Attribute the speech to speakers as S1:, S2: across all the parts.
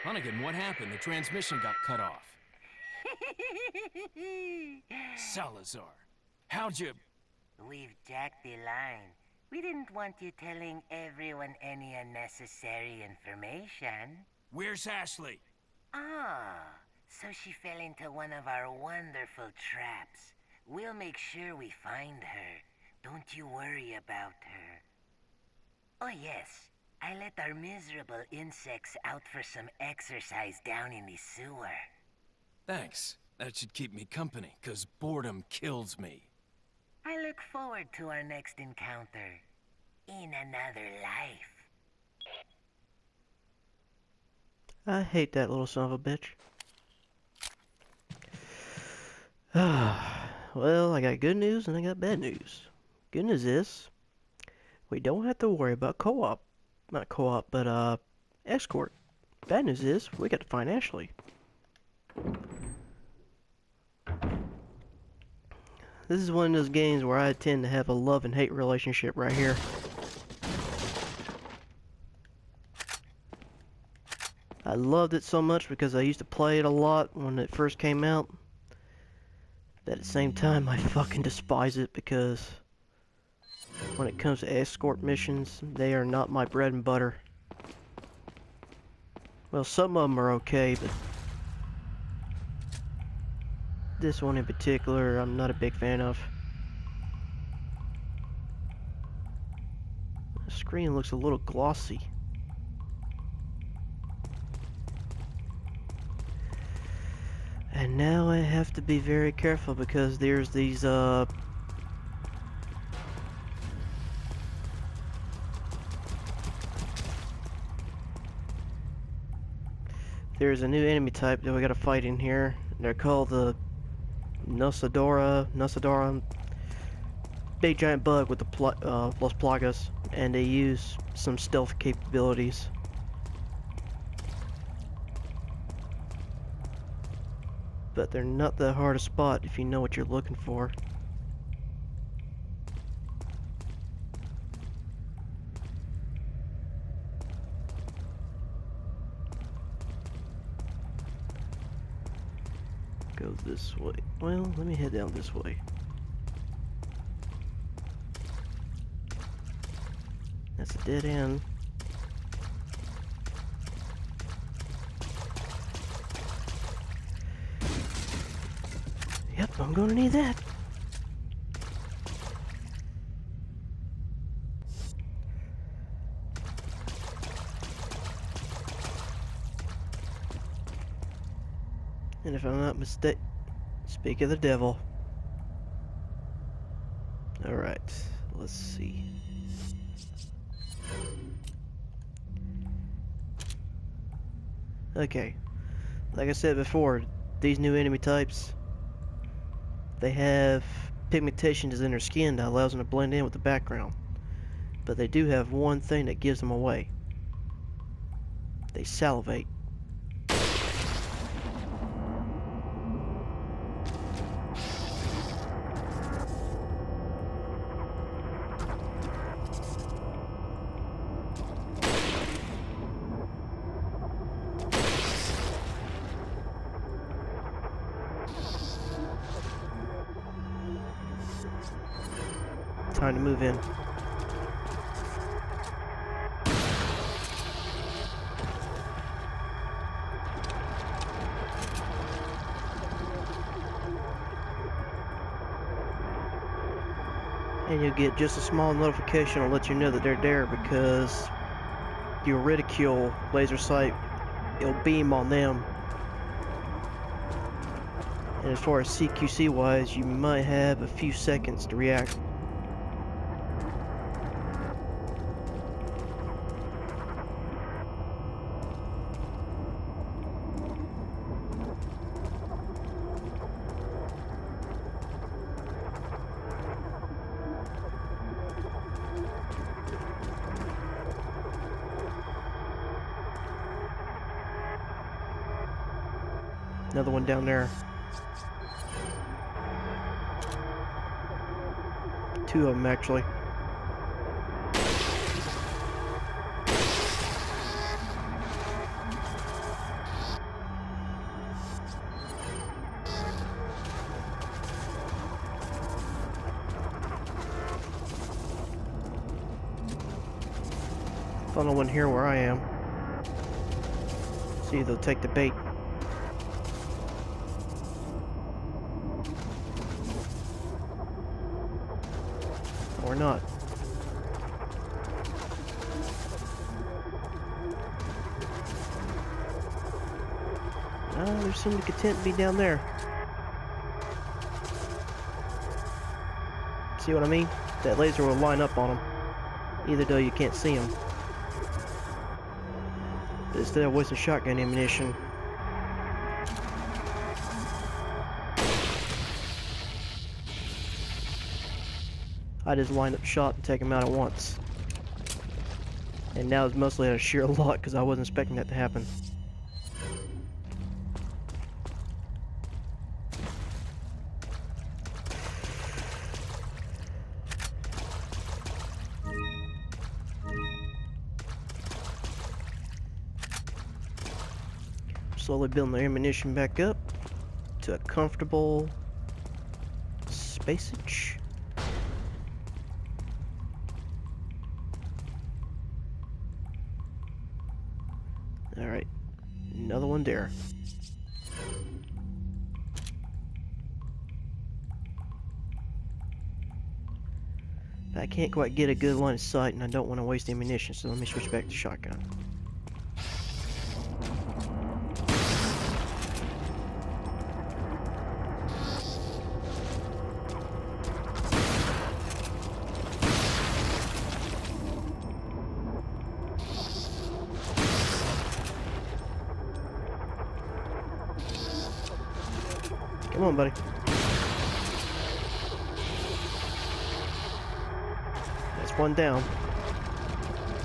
S1: Hunnigan, what happened? The transmission got cut off. Salazar, how'd you...
S2: We've jacked the line. We didn't want you telling everyone any unnecessary information.
S1: Where's Ashley?
S2: Ah, so she fell into one of our wonderful traps. We'll make sure we find her. Don't you worry about her. Oh yes, I let our miserable insects out for some exercise down in the sewer.
S1: Thanks. That should keep me company, 'cause boredom kills me.
S2: I look forward to our next encounter. In another life.
S3: I hate that little son of a bitch. Well, I got good news and I got bad news. Good news is, we don't have to worry about co-op. Not co-op, but, escort. Bad news is, we got to find Ashley. This is one of those games where I tend to have a love and hate relationship right here. I loved it so much because I used to play it a lot when it first came out. But at the same time, I fucking despise it because when it comes to escort missions, they are not my bread and butter. Well, some of them are okay, but this one in particular, I'm not a big fan of. The screen looks a little glossy. And now I have to be very careful because there's these, there's a new enemy type that we gotta fight in here. They're called the Nosadora, big giant bug with the Las Plagas, and they use some stealth capabilities. But they're not the hardest spot if you know what you're looking for. Goes this way. Well, let me head down this way. That's a dead end. Yep, I'm gonna need that. And if I'm not mistaken, speak of the devil. Alright, let's see. Okay, like I said before, these new enemy types, they have pigmentations in their skin that allows them to blend in with the background. But they do have one thing that gives them away. They salivate. Time to move in. And you'll get just a small notification to let you know that they're there because your reticule laser sight, it'll beam on them. And as far as CQC wise, you might have a few seconds to react. Another one down there. Two of them actually. Funnel in here where I am. See if they'll take the bait. Or not. They seem to content to be down there. See what I mean? That laser will line up on them, either though you can't see them. But instead of wasting shotgun ammunition, I just line up shot and take them out at once. And now it's mostly out of sheer luck because I wasn't expecting that to happen. Slowly building the ammunition back up to a comfortable spacage. Alright, another one there. I can't quite get a good line of sight and I don't want to waste ammunition, so let me switch back to shotgun. Come on, buddy. That's one down.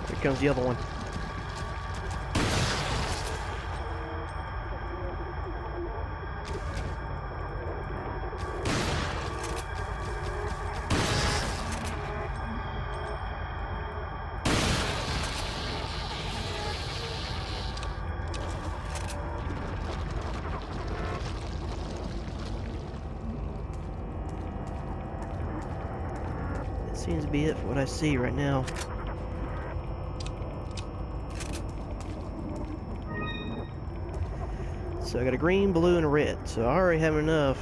S3: Here comes the other one. Seems to be it for what I see right now. So I got a green, blue, and a red. So I already have enough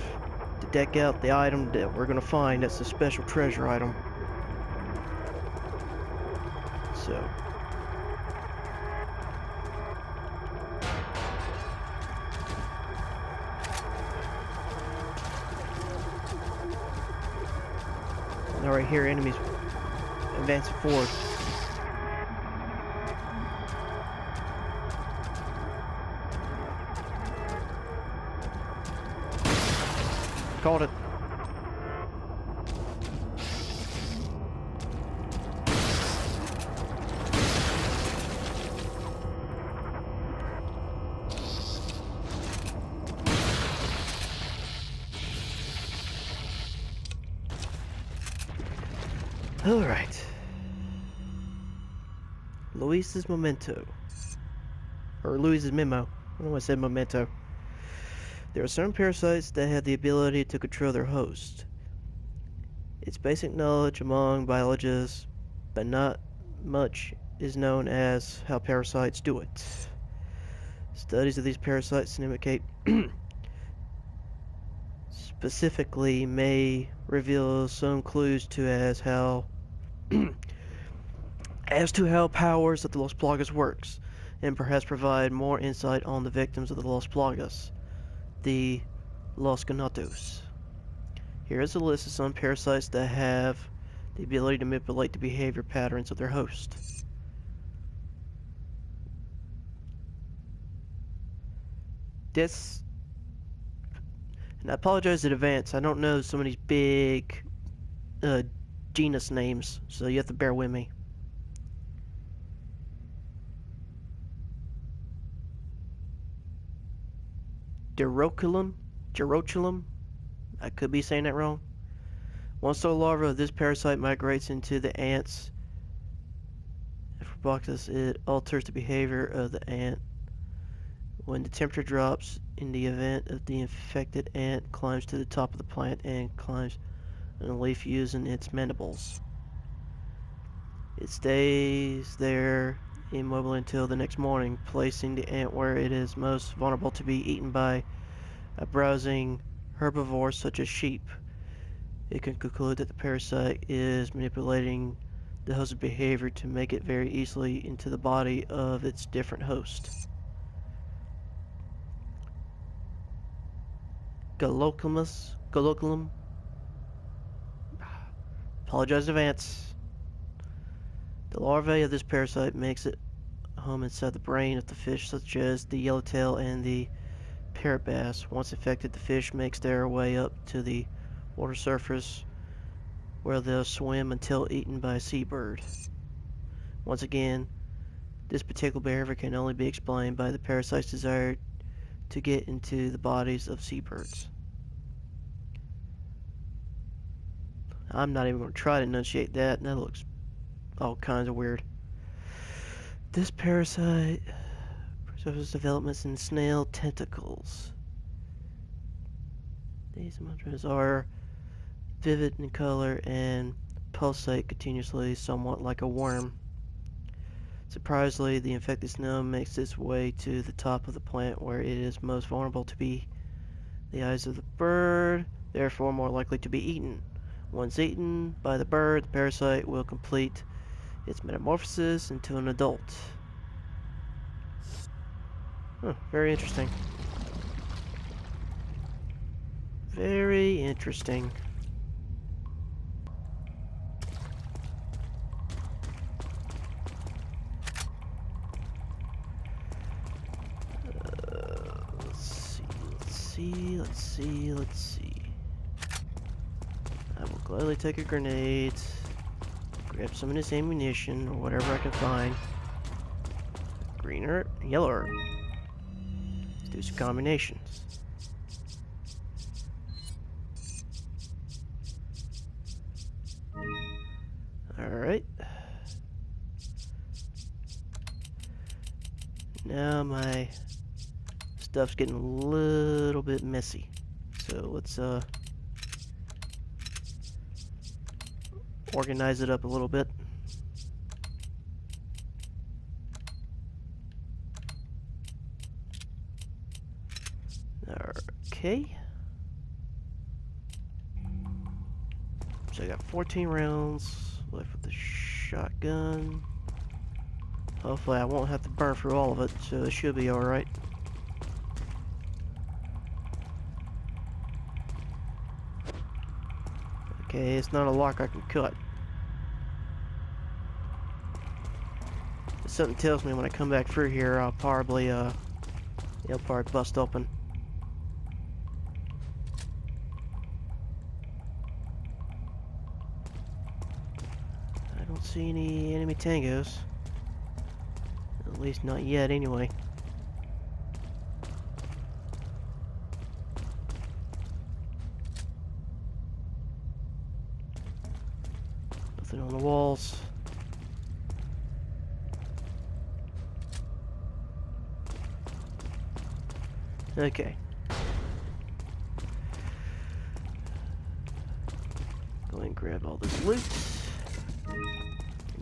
S3: to deck out the item that we're gonna find. That's the special treasure item. So right here, enemies advancing forward. Called it. Alright. Luis's memento. Or Luis's memo. I don't know why I said memento. There are certain parasites that have the ability to control their host. It's basic knowledge among biologists, but not much is known as how parasites do it. Studies of these parasites indicate specifically may reveal some clues to as to how powers of the Las Plagas works, and perhaps provide more insight on the victims of the Las Plagas, the Los Ganatos. Here is a list of some parasites that have the ability to manipulate the behavior patterns of their host. This, and I apologize in advance, I don't know some of these big genus names, so you have to bear with me. Geroculum, I could be saying that wrong. Once the larva of this parasite migrates into the ants, it alters the behavior of the ant. When the temperature drops, in the event of the infected ant climbs to the top of the plant and climbs on a leaf using its mandibles. It stays there immobile until the next morning, placing the ant where it is most vulnerable to be eaten by a browsing herbivore such as sheep. It can conclude that the parasite is manipulating the host's behavior to make it very easily into the body of its different host. Galoculum. Apologize in advance. The larvae of this parasite makes it home inside the brain of the fish such as the yellowtail and the parrot bass. Once infected, the fish makes their way up to the water surface where they'll swim until eaten by a seabird. Once again, this particular behavior can only be explained by the parasite's desire to get into the bodies of seabirds. I'm not even going to try to enunciate that. That looks all kinds of weird. This parasite preserves developments in snail tentacles. These monsters are vivid in color and pulsate continuously, somewhat like a worm. Surprisingly, the infected snail makes its way to the top of the plant where it is most vulnerable to be the eyes of the bird, therefore more likely to be eaten. Once eaten by the bird, the parasite will complete its metamorphosis into an adult. Very interesting. Very interesting. Let's see. I will gladly take a grenade, grab some of this ammunition, or whatever I can find. Green herb, yellow herb. Let's do some combinations. Alright. Now my stuff's getting a little bit messy. So let's organize it up a little bit. Okay. So I got 14 rounds left with the shotgun. Hopefully I won't have to burn through all of it, so it should be alright. Okay, it's not a lock I can cut. But something tells me when I come back through here, I'll probably, it'll probably bust open. I don't see any enemy tangos. At least not yet, anyway. Nothing on the walls. Okay. Go ahead and grab all this loot.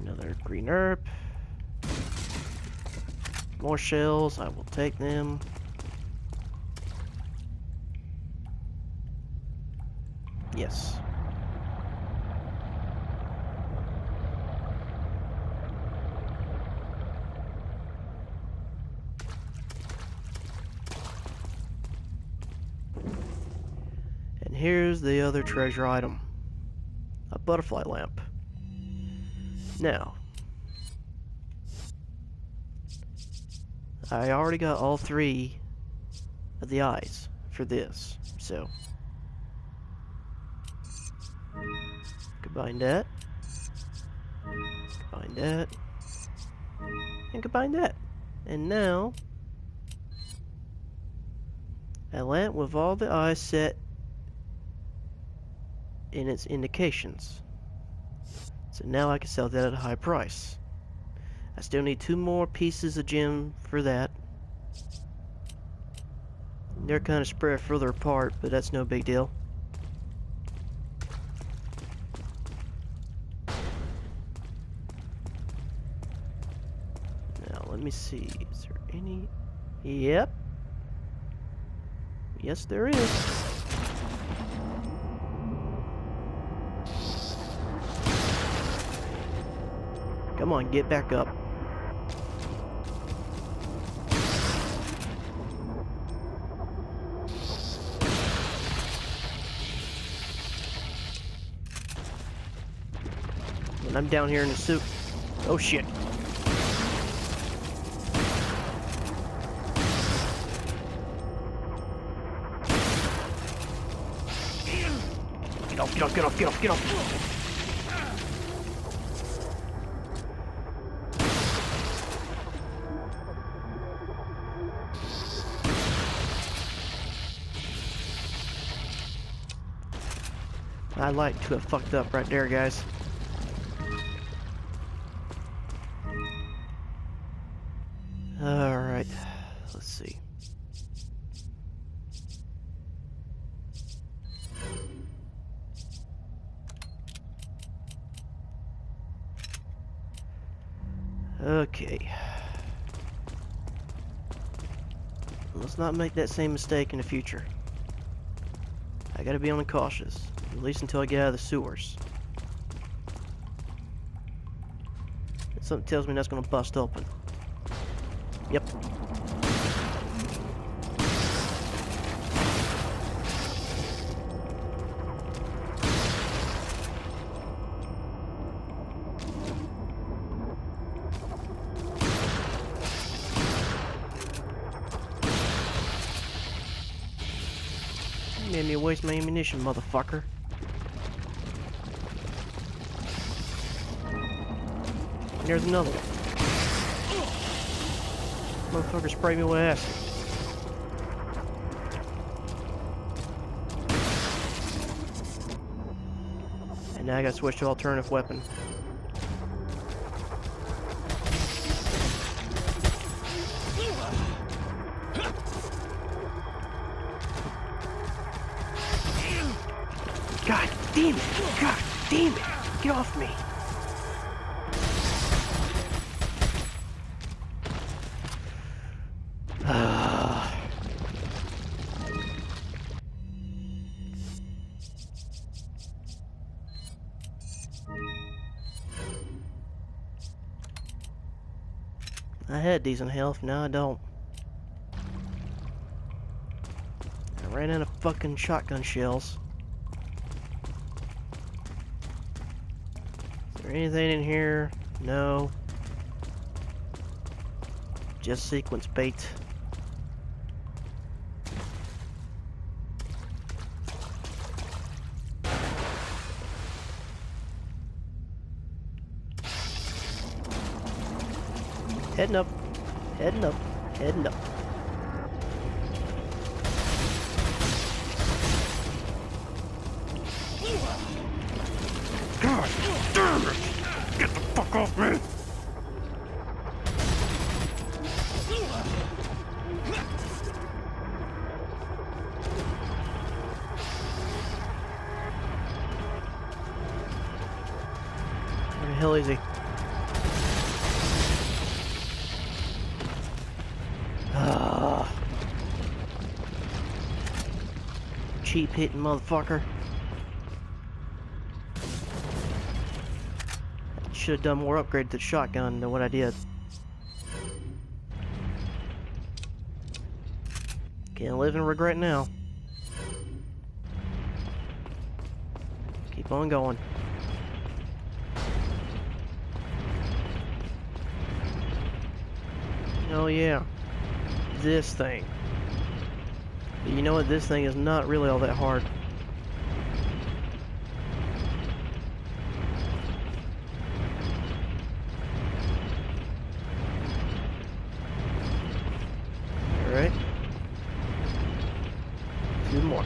S3: Another green herb. More shells, I will take them. Yes. And here's the other treasure item. A butterfly lamp. Now, I already got all 3 of the eyes for this, so combine that, and combine that, and now a lamp with all the eyes set in its indications. So now I can sell that at a high price. I still need 2 more pieces of gem for that. They're kind of spread further apart, but that's no big deal. me see. Is there any? Yep. Yes, there is. Come on, get back up. And I'm down here in the suit. Oh shit. Get off, get off, get off, get off, get off. I like to have fucked up right there, guys. Alright, let's see. Okay. Let's not make that same mistake in the future. I gotta be on the cautious, at least until I get out of the sewers. Something tells me that's gonna bust open. Yep. You made me waste my ammunition, motherfucker. And there's another one. Motherfucker sprayed me with acid. And now I gotta switch to alternative weapon. God damn it! God damn it! Get off me! I had decent health, now I don't. I ran out of fucking shotgun shells. Is there anything in here? No. Just sequence bait. Heading up, heading up, heading up. God damn it! Get the fuck off me! Where the hell is he? Cheap hitting motherfucker. Should have done more upgrade to the shotgun than what I did. Can't live in regret now. Keep on going. Oh yeah, this thing. But you know what? This thing is not really all that hard. Alright. 2 more.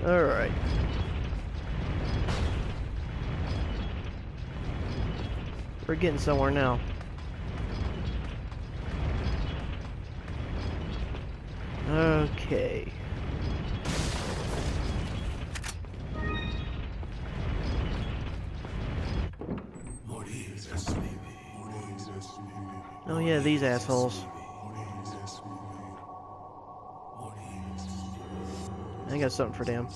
S3: Alright. We're getting somewhere now. Okay. Oh yeah, these assholes. I got something for them.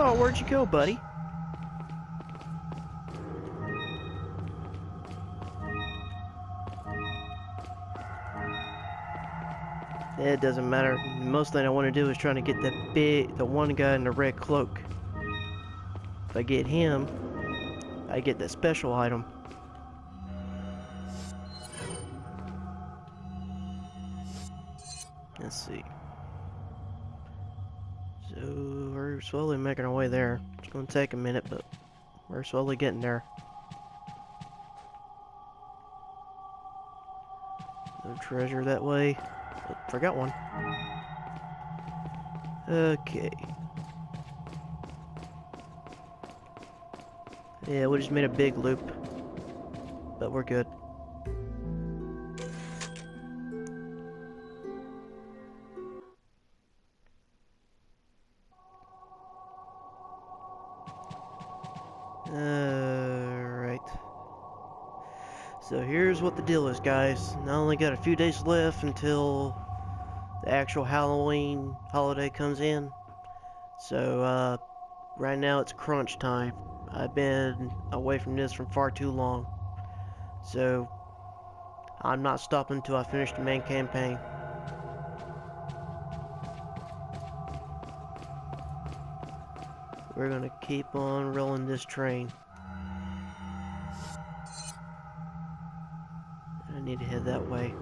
S3: Oh, where'd you go, buddy? It doesn't matter. The most thing I want to do is trying to get the one guy in the red cloak. If I get him, I get that special item. Let's see. So we're slowly making our way there. It's going to take a minute, but we're slowly getting there. No treasure that way. Oh, forgot one. Okay. Yeah, we just made a big loop. But we're good. Alright. So here's what the deal is, guys. Not only got a few days left until the actual Halloween holiday comes in. So, right now it's crunch time. I've been away from this for far too long. So, I'm not stopping until I finish the main campaign. We're gonna keep on rolling this train. I need to head that way.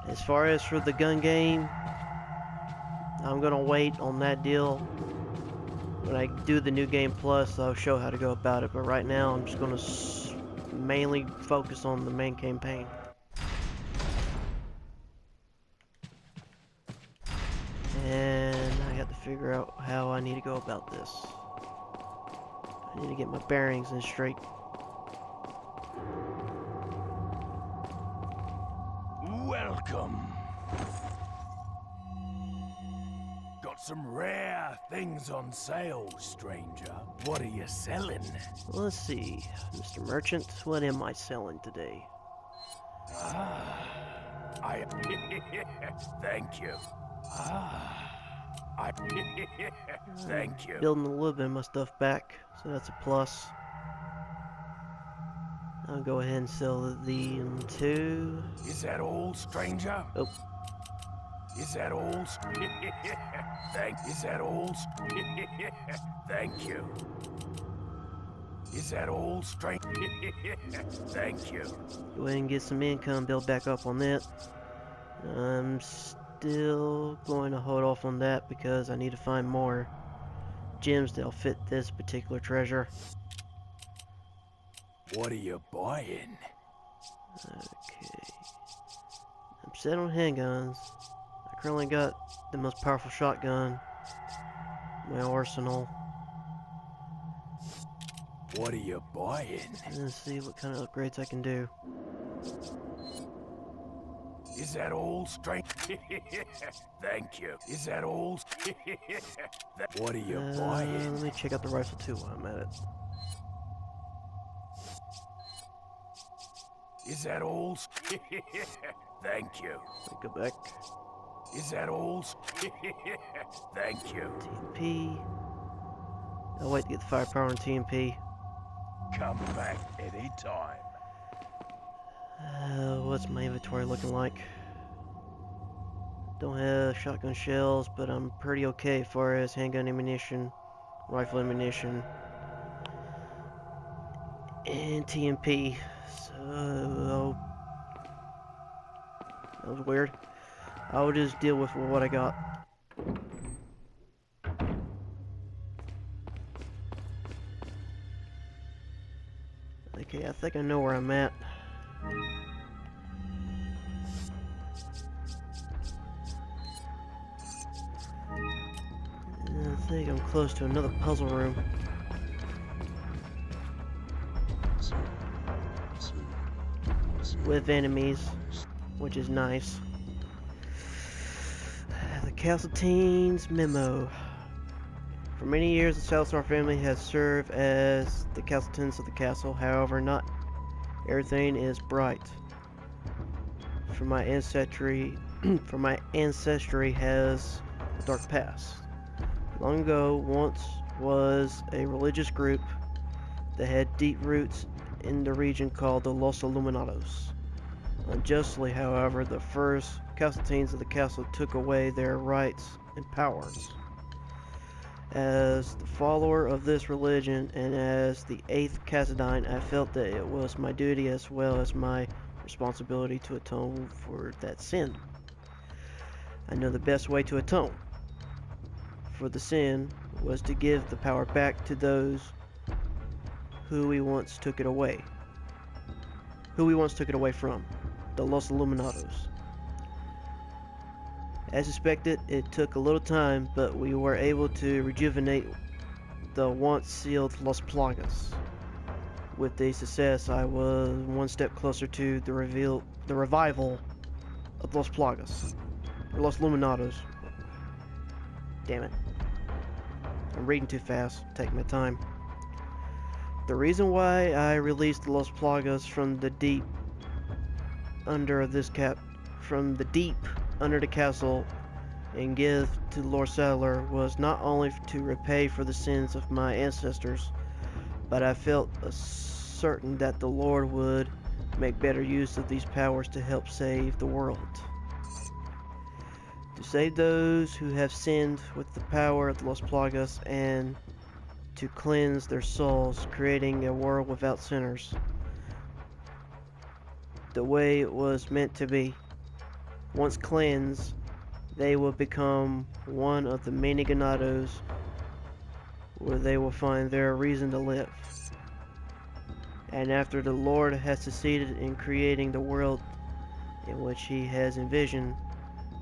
S3: As far as for the gun game, I'm gonna wait on that deal. When I do the new game plus, I'll show how to go about it. But right now, I'm just gonna mainly focus on the main campaign. And I have to figure out how I need to go about this. I need to get my bearings in straight.
S1: Welcome. Got some rare things on sale, stranger. What are you selling?
S3: Let's see, Mr. Merchant, what am I selling today?
S1: I thank you. I thank you.
S3: Building a little bit of my stuff back, so that's a plus. I'll go ahead and sell the two.
S1: Is that all, stranger?
S3: Oh.
S1: Is that all? Is that all? Thank you. Is that all, stranger? Thank you.
S3: Go ahead and get some income, build back up on that. I'm still going to hold off on that because I need to find more gems that'll fit this particular treasure.
S1: What are you buying?
S3: Okay. I'm set on handguns. I currently got the most powerful shotgun in my arsenal.
S1: What are you buying?
S3: Let's see what kind of upgrades I can do.
S1: Is that all, stranger? Thank you. Is that all? What are you buying?
S3: Let me check out the rifle too while I'm at it.
S1: Is that all? Thank you.
S3: Let me go back.
S1: Is that all? Thank you.
S3: TMP. I'll wait to get the firepower on TMP.
S1: Come back anytime.
S3: What's my inventory looking like? Don't have shotgun shells, but I'm pretty okay as far as handgun ammunition, rifle ammunition, and TMP. So that was weird. I will just deal with what I got. Okay, I think I know where I'm at. I think I'm close to another puzzle room. With enemies, which is nice. The Castleton's memo. For many years, the Salazar family has served as the Castletons of the castle. However, not everything is bright. For my ancestry has a dark past. Long ago, once was a religious group that had deep roots in the region called the Los Illuminados. Unjustly, however, the first Castletons of the castle took away their rights and powers. As the follower of this religion and as the 8th Cassadine, I felt that it was my duty as well as my responsibility to atone for that sin. I know the best way to atone for the sin was to give the power back to those who we once took it away. From, the Los Illuminados. As expected, it took a little time, but we were able to rejuvenate the once sealed Las Plagas. With the success, I was one step closer to the revival of Las Plagas. Los Illuminados. Damn it. I'm reading too fast. Take my time. The reason why I released the Las Plagas from the deep under the castle and give to Lord Sadler was not only to repay for the sins of my ancestors, but I felt certain that the Lord would make better use of these powers to help save the world. To save those who have sinned with the power of the Las Plagas and to cleanse their souls, creating a world without sinners. The way it was meant to be. Once cleansed, they will become one of the many Ganados where they will find their reason to live. And after the Lord has succeeded in creating the world in which he has envisioned,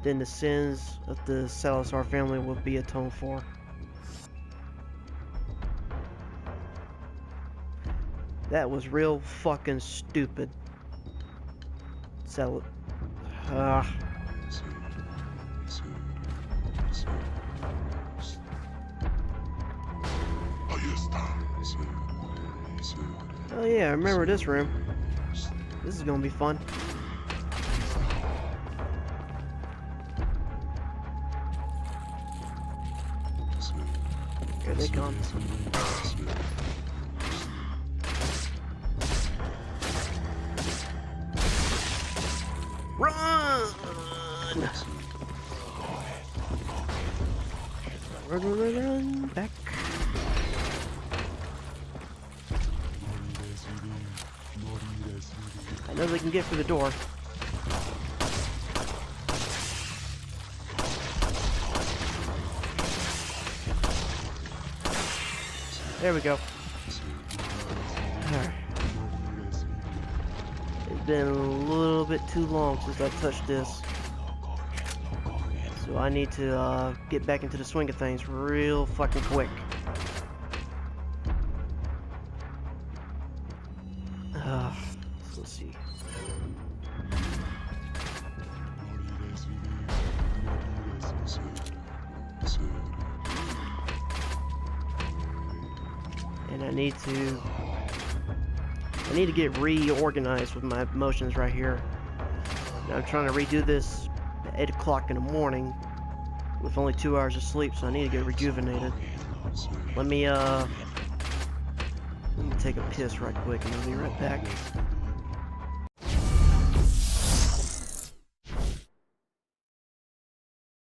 S3: then the sins of the Salazar family will be atoned for. That was real fucking stupid. Oh yeah, I remember this room. This is gonna be fun. Here they come. Run! Run, back. I know they can get through the door. There we go. Alright. It's been a little bit too long since I touched this. So I need to get back into the swing of things real fucking quick. So let's see. And I need to get reorganized with my emotions right here. Now, I'm trying to redo this at 8 o'clock in the morning with only 2 hours of sleep, so I need to get rejuvenated. Let me take a piss right quick and I'll be right back.